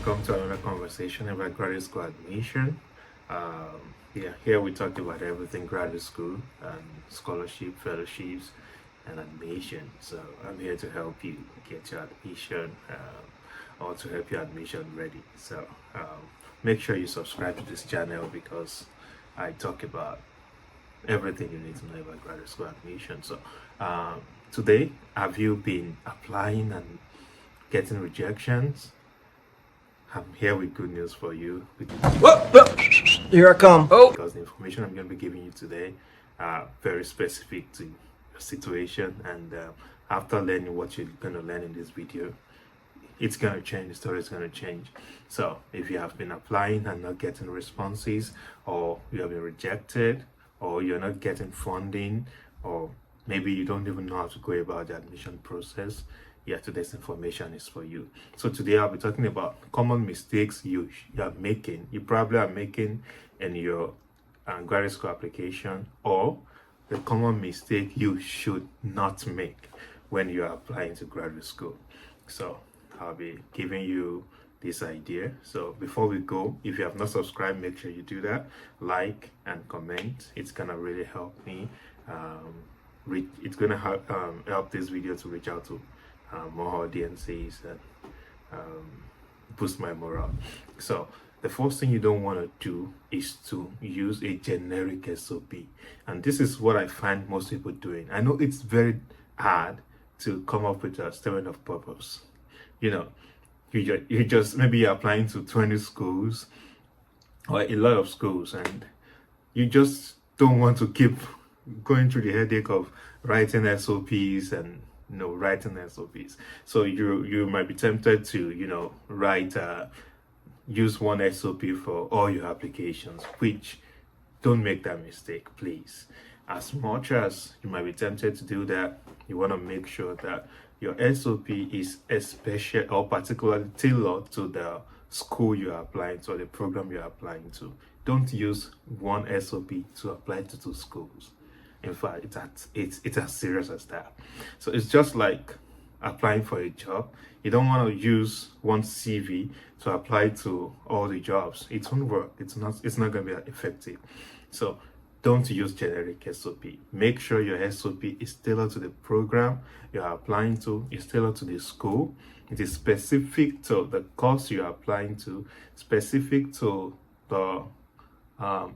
welcome to another conversation about graduate school admission. Here we talk about everything graduate school and scholarship, fellowships, and admission. So I'm here to help you get your admission or to help your admission ready. So make sure you subscribe to this channel because I talk about everything you need to know about graduate school admission. So today, have you been applying and getting rejections? I'm here with good news for you. Here I come. Because the information I'm going to be giving you today are very specific to your situation, and after learning what you're going to learn in this video, it's going to change. The story is going to change. So if you have been applying and not getting responses, or you have been rejected, or you're not getting funding, or maybe you don't even know how to go about the admission process, today's information is for you. So today I'll be talking about common mistakes you are making. You probably are making in your graduate school application, or the common mistake you should not make when you are applying to graduate school. So I'll be giving you this idea. So before we go, if you have not subscribed, make sure you do that. Like and comment. It's gonna really help me. It's gonna help this video to reach out to more audiences and boost my morale. So the first thing you don't want to do is to use a generic SOP, and this is what I find most people doing. I know it's very hard to come up with a statement of purpose. You just maybe you're applying to 20 schools or a lot of schools, and you just don't want to keep going through the headache of writing SOPs and writing SOPs. So you might be tempted to write use one SOP for all your applications, which don't make that mistake, please. As much as you might be tempted to do that, you want to make sure that your SOP is especially or particularly tailored to the school you are applying to or the program you are applying to. Don't use one SOP to apply to two schools. In fact, it's as serious as that. So it's just like applying for a job. You don't want to use one CV to apply to all the jobs. It won't work. It's not going to be effective. So don't use generic SOP. Make sure your SOP is tailored to the program you are applying to. It's tailored to the school. It is specific to the course you are applying to. Specific to the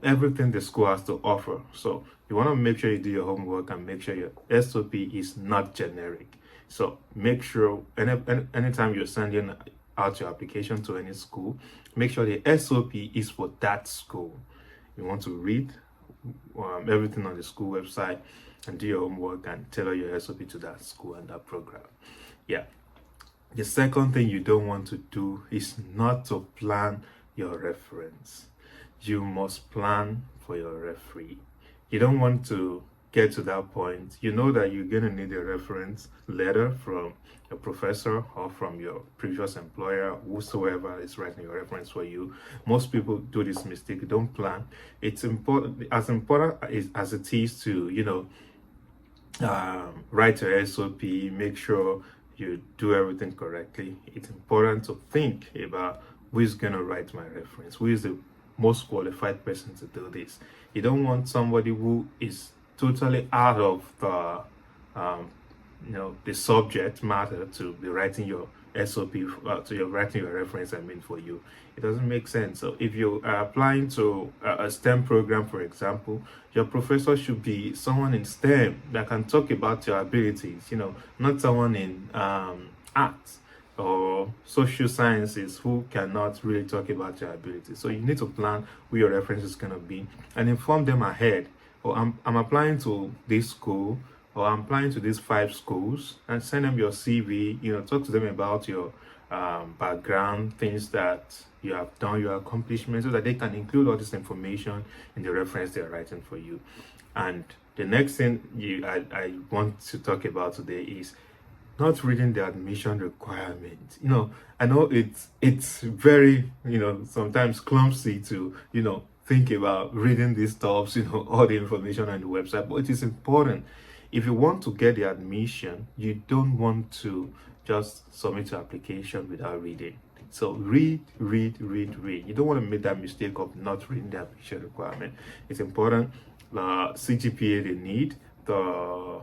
everything the school has to offer. So you want to make sure you do your homework and make sure your SOP is not generic. So make sure anytime you're sending out your application to any school, make sure the SOP is for that school. You want to read everything on the school website and do your homework and tailor your SOP to that school and that program. The second thing you don't want to do is not to plan your reference. You must plan for your referee. You don't want to get to that point. You know that you're going to need a reference letter from a professor or from your previous employer, whosoever is writing your reference for you. Most people do this mistake. Don't plan. It's important, as it is to, write your SOP, make sure you do everything correctly. It's important to think about who is going to write my reference, who is the most qualified person to do this. You don't want somebody who is totally out of the subject matter to be writing your SOP, writing your reference for you. It doesn't make sense. So if you are applying to a STEM program, for example, your professor should be someone in STEM that can talk about your abilities, not someone in arts or social sciences who cannot really talk about your abilities. So you need to plan who your reference is going to be and inform them ahead. Or I'm applying to this school, or I'm applying to these 5 schools, and send them your CV. Talk to them about your background, things that you have done, your accomplishments, so that they can include all this information in the reference they're writing for you. And the next thing I want to talk about today is not reading the admission requirement. I know it's very, sometimes clumsy to, think about reading these stuff, all the information on the website, but it is important. If you want to get the admission, you don't want to just submit your application without reading So read. You don't want to make that mistake of not reading the application requirement. It's important. CGPA they need, the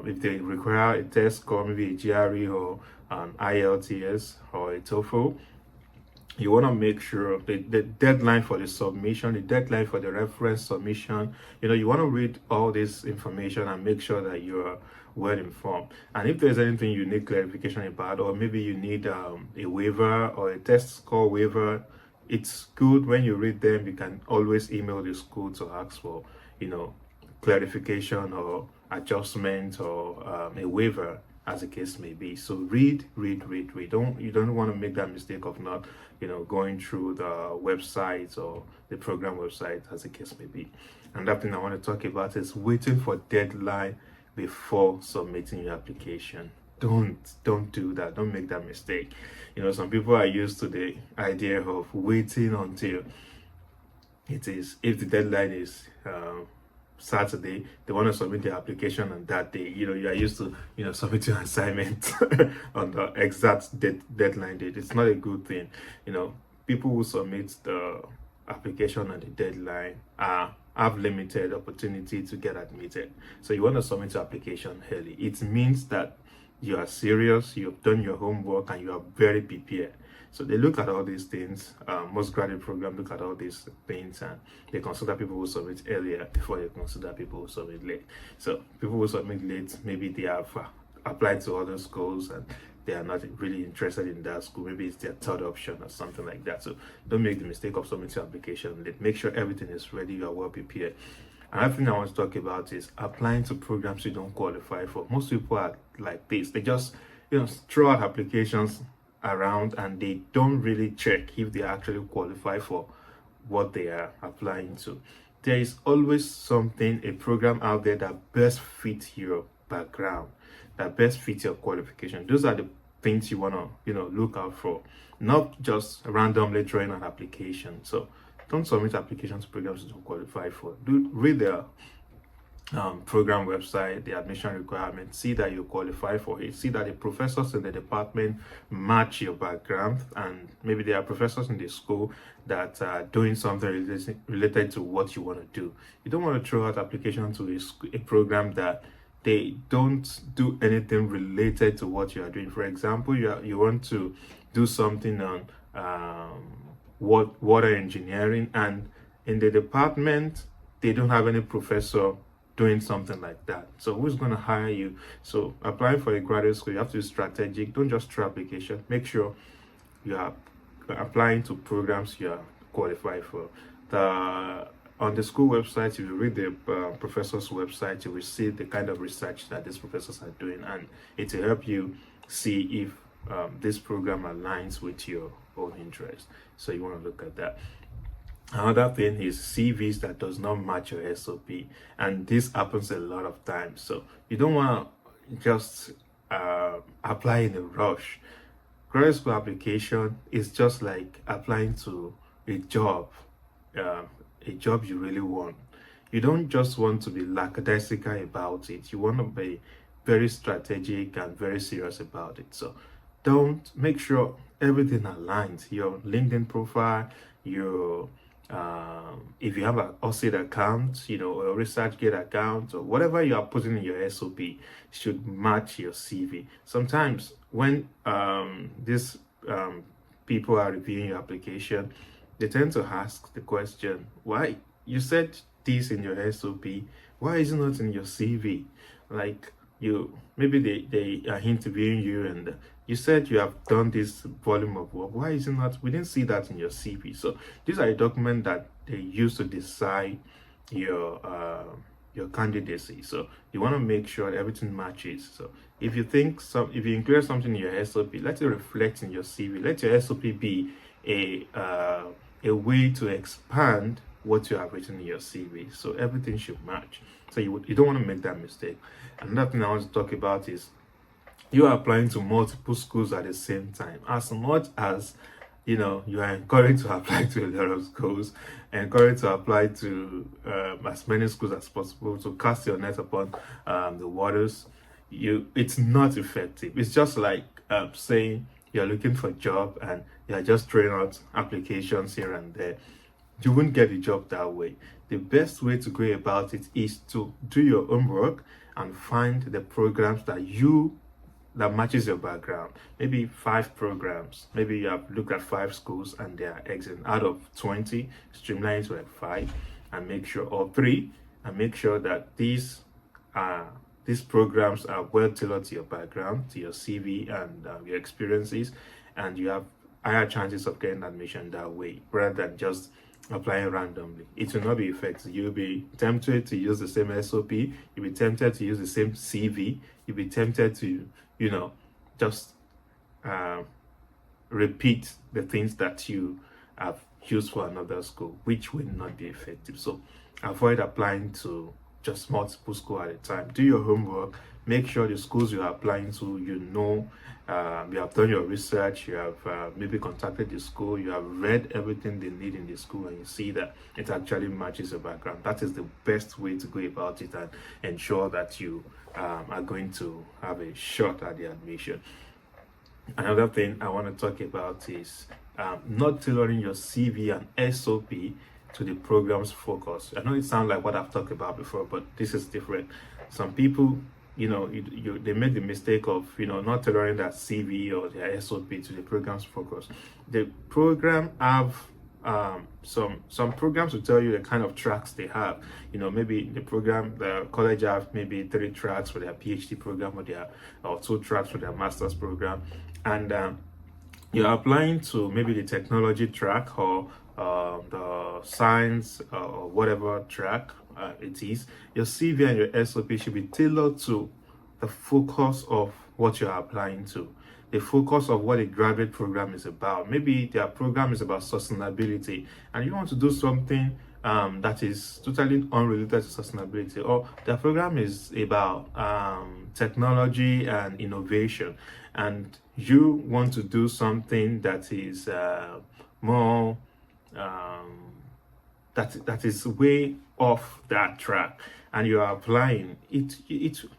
if they require a test score, maybe a GRE or an IELTS or a TOEFL, you want to make sure the deadline for the submission, the deadline for the reference submission, you want to read all this information and make sure that you're well informed. And if there's anything you need clarification about, or maybe you need a waiver or a test score waiver, it's good when you read them. You can always email the school to ask for, clarification or adjustment or a waiver, as the case may be. So read. You don't want to make that mistake of not, going through the websites or the program website, as the case may be. Another thing I want to talk about is waiting for deadline before submitting your application. Don't do that. Don't make that mistake. Some people are used to the idea of waiting until if the deadline is Saturday, they want to submit the application on that day. You are used to submitting an assignment on the exact deadline date. It's not a good thing. People who submit the application on the deadline have limited opportunity to get admitted. So you want to submit your application early. It means that you are serious, you've done your homework, and you are very prepared. So they look at all these things. Most graduate programs look at all these things, and they consider people who submit earlier before they consider people who submit late. So people who submit late, maybe they have applied to other schools and they are not really interested in that school. Maybe it's their third option or something like that. So don't make the mistake of submitting your application late. Make sure everything is ready, you are well prepared. Another thing I want to talk about is applying to programs you don't qualify for. Most people are like this. They just throw out applications around and they don't really check if they actually qualify for what they are applying to. There is always a program out there that best fits your background, that best fits your qualification. Those are the things you want to look out for, not just randomly throwing an application. So don't submit applications to programs you don't qualify for. Read the program website, the admission requirements, see that you qualify for it, see that the professors in the department match your background, and maybe there are professors in the school that are doing something related to what you want to do. You don't want to throw out application to a program that they don't do anything related to what you are doing. For example, you want to do something on water engineering, and in the department they don't have any professor doing something like that. So who's going to hire you? So applying for a graduate school, you have to be strategic. Don't just throw application. Make sure you are applying to programs you are qualified for. On the school website, if you read the professor's website, you will see the kind of research that these professors are doing, and it will help you see if this program aligns with your own interest. So you want to look at that. Another thing is CVs that does not match your SOP, and this happens a lot of times. So you don't want to just apply in a rush. Graduate school application is just like applying to a job you really want. You don't just want to be lackadaisical about it. You want to be very strategic and very serious about it. So don't make sure everything aligns. Your LinkedIn profile, your if you have an OSIT account, or a ResearchGate account, or whatever you are putting in your SOP should match your CV. Sometimes when these people are reviewing your application, they tend to ask the question, why you said this in your SOP, why is it not in your CV? Like maybe they are interviewing you and you said you have done this volume of work. Why is it not? We didn't see that in your CV. So these are a document that they use to decide your candidacy. So you want to make sure everything matches. So if you include something in your SOP, let it reflect in your CV. Let your SOP be a way to expand what you have written in your CV. So everything should match. So you don't want to make that mistake. Another thing I want to talk about is you are applying to multiple schools at the same time. As much as you are encouraged to apply to a lot of schools, encouraged to apply to as many schools as possible, to cast your net upon the waters, it's not effective. It's just like saying you're looking for a job and you're just throwing out applications here and there, you won't get a job that way. The best way to go about it is to do your homework and find the programs that matches your background. Maybe 5 programs. Maybe you have looked at 5 schools and they are excellent. Out of 20, streamline it to like 5 and make sure, or 3, and make sure that these programs are well tailored to your background, to your CV and your experiences, and you have higher chances of getting admission that way rather than just applying randomly. It will not be effective. You'll be tempted to use the same SOP, you'll be tempted to use the same CV, you'll be tempted to, just repeat the things that you have used for another school, which will not be effective. So avoid applying to just multiple schools at a time. Do your homework. Make sure the schools you are applying to, you have done your research, you have maybe contacted the school, you have read everything they need in the school, and you see that it actually matches your background. That is the best way to go about it and ensure that you are going to have a shot at the admission. Another thing I want to talk about is not tailoring your CV and SOP to the program's focus. I know it sounds like what I've talked about before, but this is different. Some people, they make the mistake of not tailoring that CV or their SOP to the program's focus. The program have some programs will tell you the kind of tracks they have. Maybe the college have maybe 3 tracks for their PhD program or 2 tracks for their master's program, and you're applying to maybe the technology track or the science or whatever track it is. Your CV and your SOP should be tailored to the focus of what you're applying to, the focus of what a graduate program is about. Maybe their program is about sustainability and you want to do something that is totally unrelated to sustainability, or their program is about technology and innovation, and you want to do something that is more that is way off that track, and you are applying it,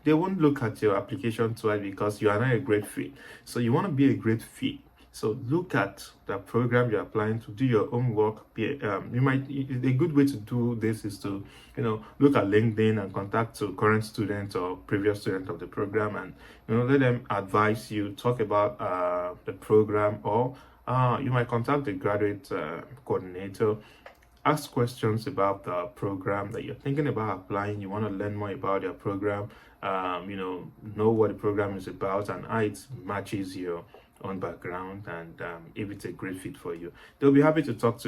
they won't look at your application twice because you are not a great fit. So you want to be a great fit. So look at the program you're applying to, do your homework. A good way to do this is to, look at LinkedIn and contact to current students or previous students of the program, and let them advise you, talk about the program, or you might contact the graduate coordinator. Ask questions about the program that you're thinking about applying. You want to learn more about your program, know what the program is about and how it matches your own background, and if it's a great fit for you. They'll be happy to talk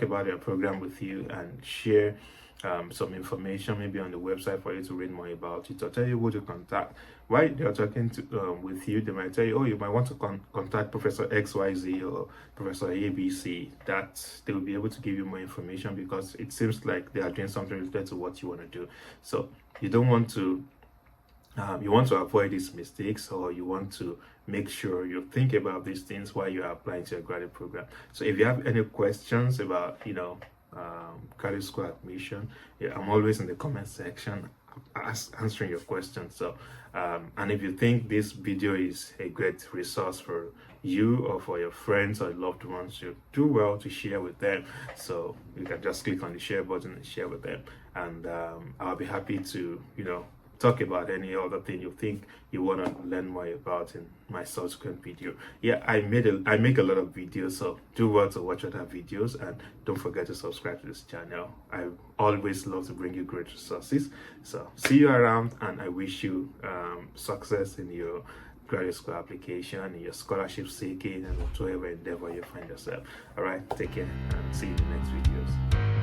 about their program with you and share some information maybe on the website for you to read more about it, or tell you who to contact. While they're talking with you, they might tell you, you might want to contact Professor XYZ or Professor ABC. That they will be able to give you more information, because it seems like they are doing something related to what you want to do. So you don't want to you want to avoid these mistakes, or you want to make sure you think about these things while you are applying to your graduate program. So if you have any questions about graduate school admission, I'm always in the comment section answering your questions. So and if you think this video is a great resource for you or for your friends or loved ones, you do well to share with them. So you can just click on the share button and share with them, and I'll be happy to talk about any other thing you think you want to learn more about in my subsequent video. I make a lot of videos, so do well to watch other videos, and don't forget to subscribe to this channel. I always love to bring you great resources. So see you around, and I wish you success in your graduate school application, in your scholarship seeking, and whatever endeavor you find yourself. All right, take care and see you in the next videos.